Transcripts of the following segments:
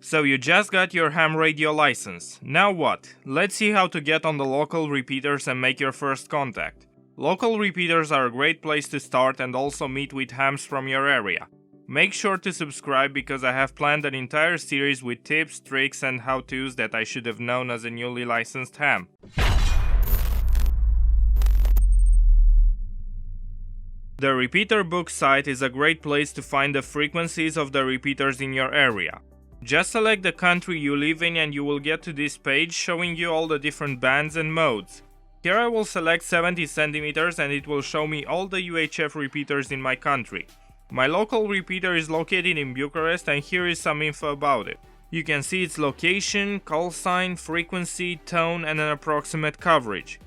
So you just got your ham radio license. Now what? Let's see how to get on the local repeaters and make your first contact. Local repeaters are a great place to start and also meet with hams from your area. Make sure to subscribe because I have planned an entire series with tips, tricks and how-tos that I should have known as a newly licensed ham. The Repeater Book site is a great place to find the frequencies of the repeaters in your area. Just select the country you live in and you will get to this page showing you all the different bands and modes. Here I will select 70 centimeters and it will show me all the UHF repeaters in my country. My local repeater is located in Bucharest and here is some info about it. You can see its location, call sign, frequency, tone and an approximate coverage.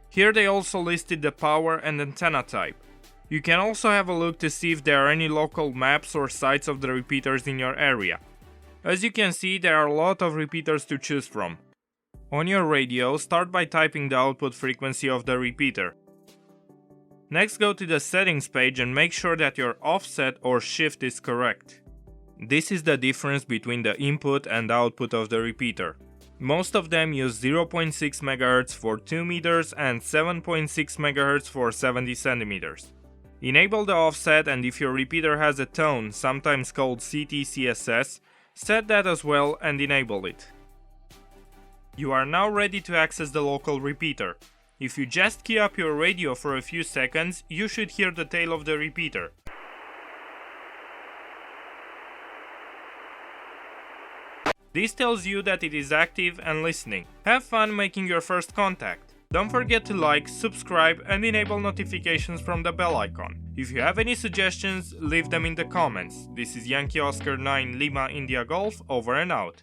Here they also listed the power and antenna type. You can also have a look to see if there are any local maps or sites of the repeaters in your area. As you can see, there are a lot of repeaters to choose from. On your radio, start by typing the output frequency of the repeater. Next, go to the settings page and make sure that your offset or shift is correct. This is the difference between the input and output of the repeater. Most of them use 0.6 MHz for 2 meters and 7.6 MHz for 70 centimeters. Enable the offset and if your repeater has a tone, sometimes called CTCSS, set that as well and enable it. You are now ready to access the local repeater. If you just key up your radio for a few seconds, you should hear the tail of the repeater. This tells you that it is active and listening. Have fun making your first contact. Don't forget to like, subscribe and enable notifications from the bell icon. If you have any suggestions, leave them in the comments. This is Yankee Oscar 9 Lima India Golf, over and out.